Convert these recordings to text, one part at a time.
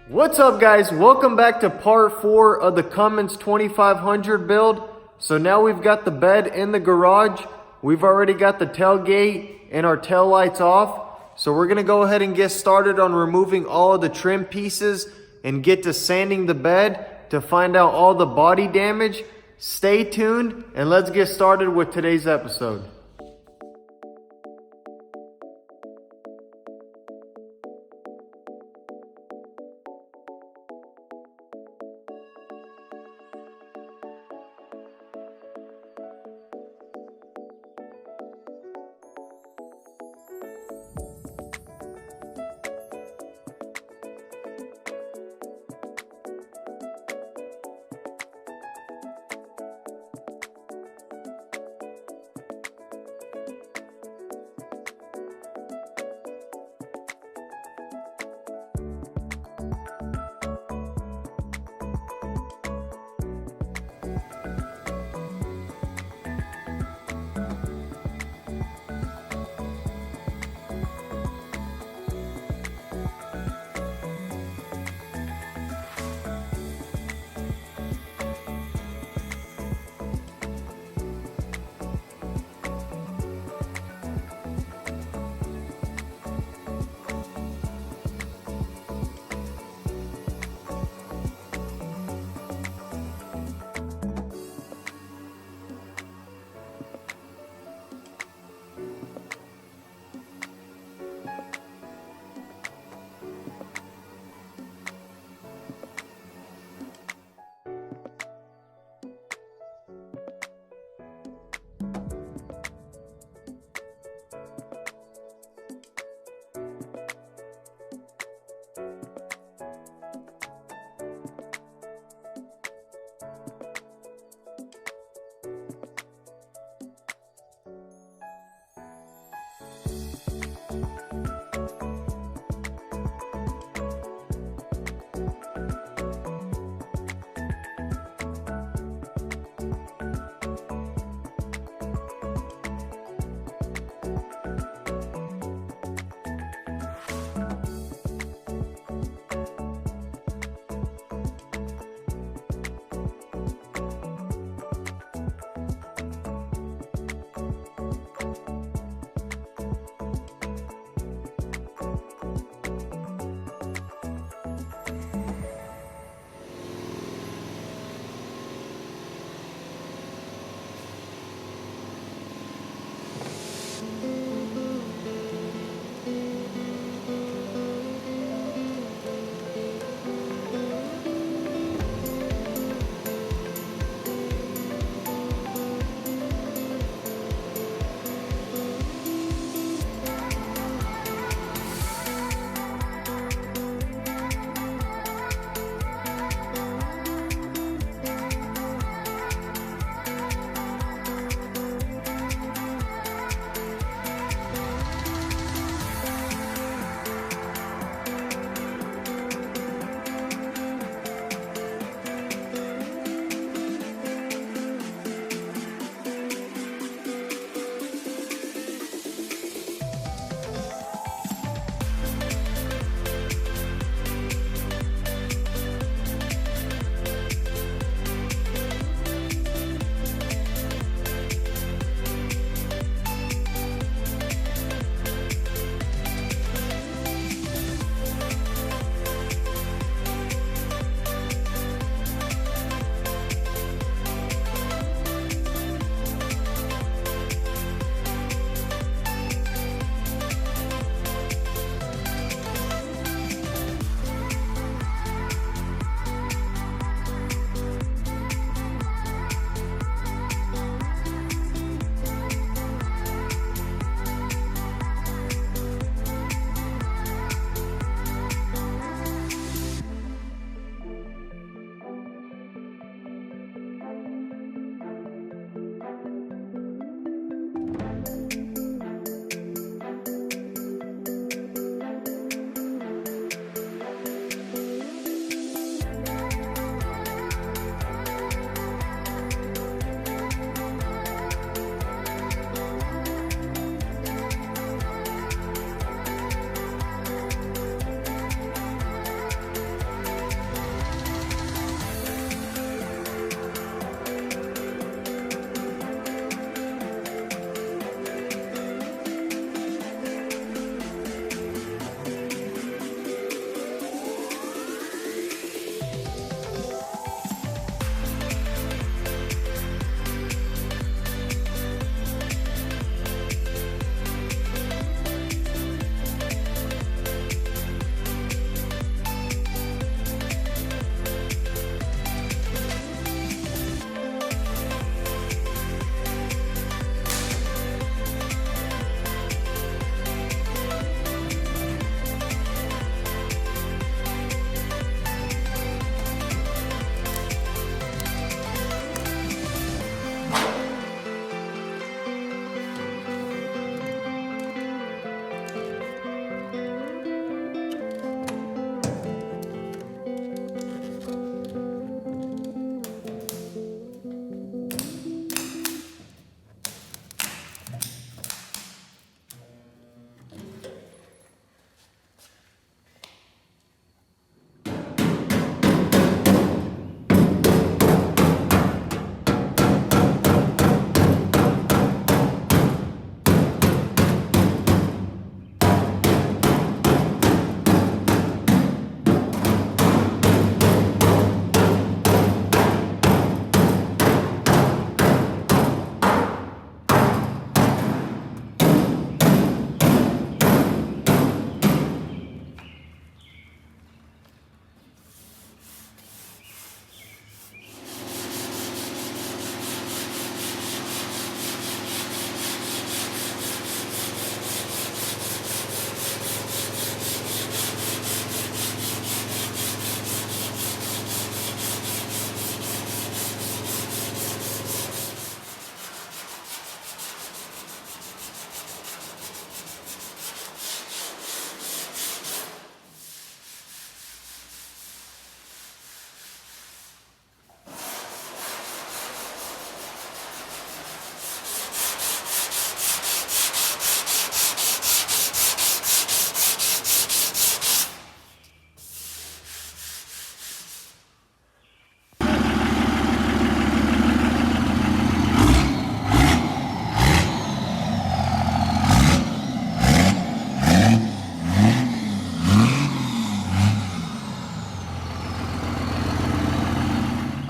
What's up, guys? Welcome back to part 4 of the Cummins 2500 build. So now we've got the bed in the garage. We've already got the tailgate and our tail lights off. So we're going to go ahead and get started on removing all of the trim pieces and get to sanding the bed to find out all the body damage. Stay tuned and let's get started with today's episode.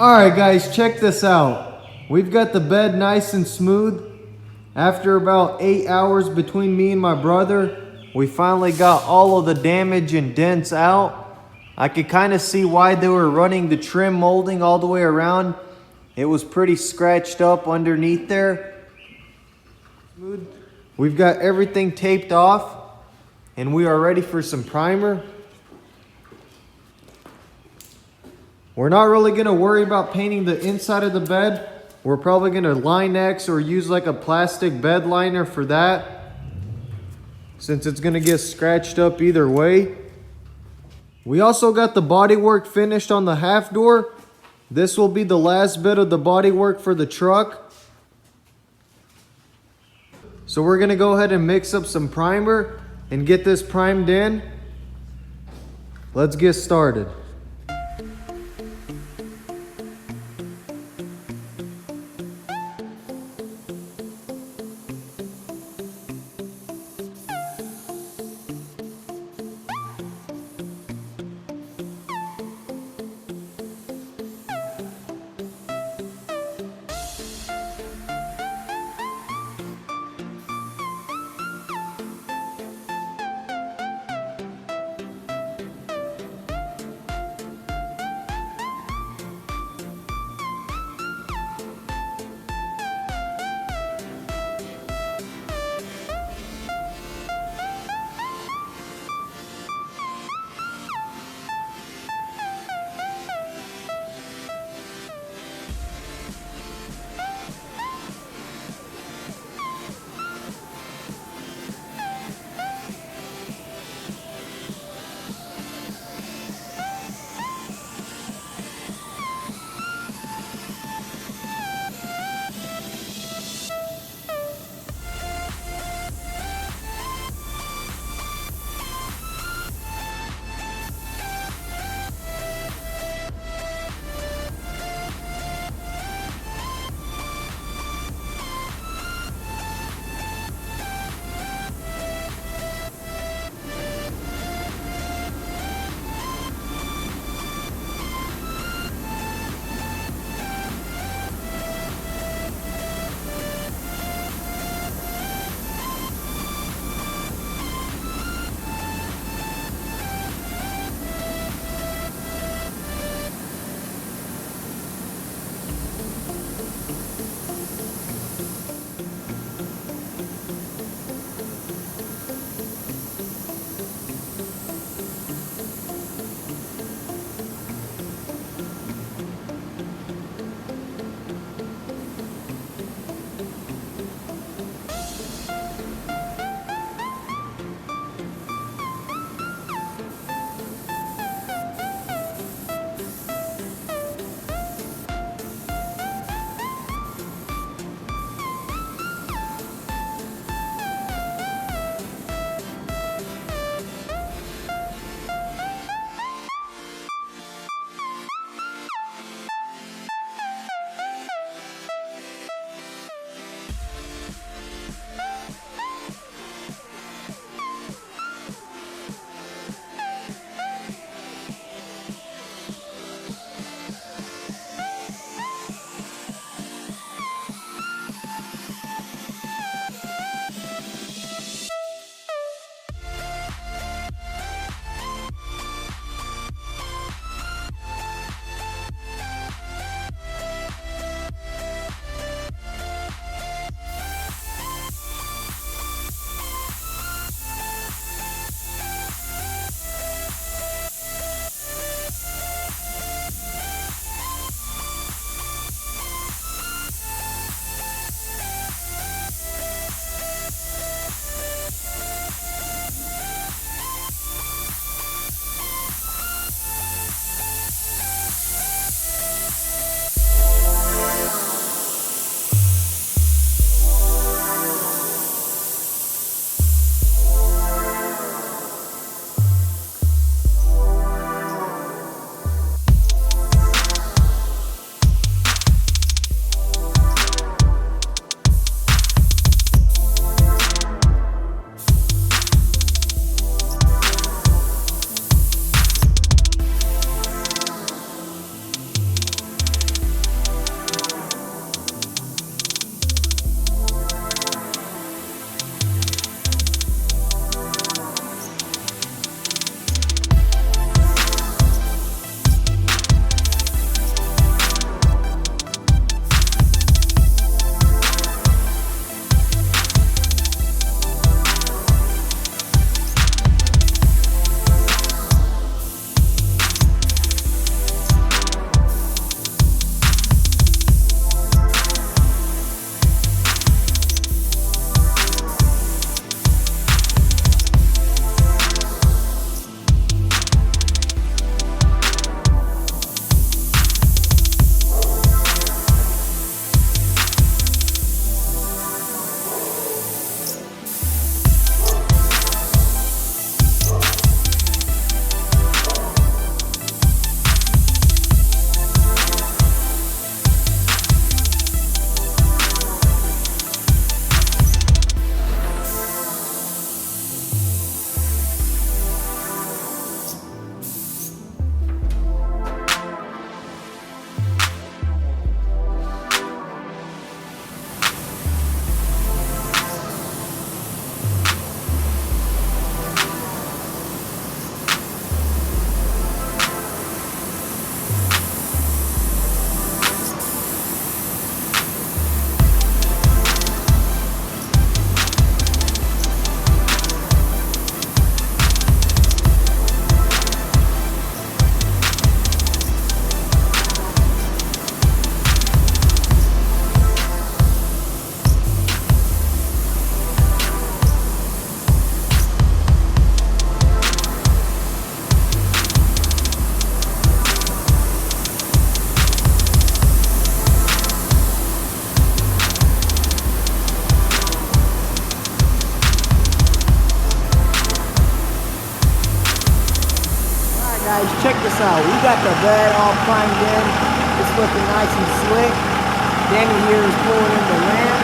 Alright guys, check this out. We've got the bed nice and smooth. After about 8 hours between me and my brother, we finally got all of the damage and dents out. I could kind of see why they were running the trim molding all the way around. It was pretty scratched up underneath there. We've got everything taped off and we are ready for some primer. We're not really going to worry about painting the inside of the bed. We're probably going to Line-X or use like a plastic bed liner for that, since it's going to get scratched up either way. We also got the bodywork finished on the half door. This will be the last bit of the bodywork for the truck. So we're going to go ahead and mix up some primer and get this primed in. Let's get started. So we got the bed all primed in. It's looking nice and slick. Danny here is pulling in the lamp.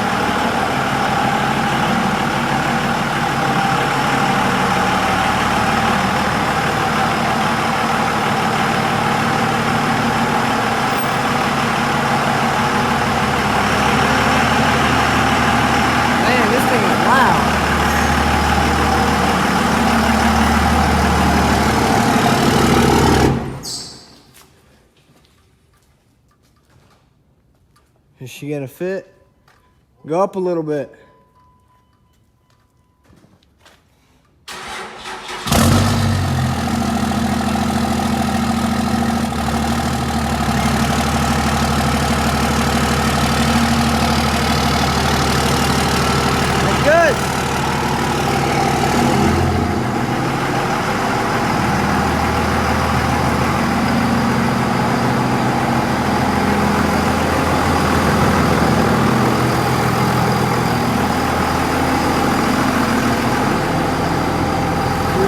Man, this thing is loud. Is she gonna fit? Go up a little bit. That's good.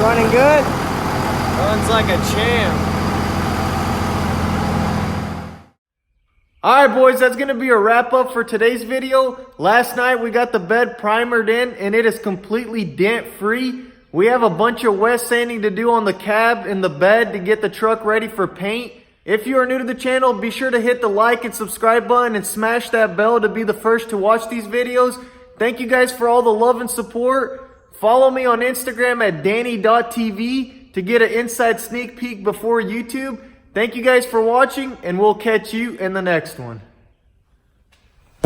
Running good? Runs like a champ. Alright boys, that's going to be a wrap up for today's video. Last night we got the bed primered in and it is completely dent free. We have a bunch of wet sanding to do on the cab and the bed to get the truck ready for paint. If you are new to the channel, be sure to hit the like and subscribe button and smash that bell to be the first to watch these videos. Thank you guys for all the love and support. Follow me on Instagram at DannyTV to get an inside sneak peek before YouTube. Thank you guys for watching, and we'll catch you in the next one.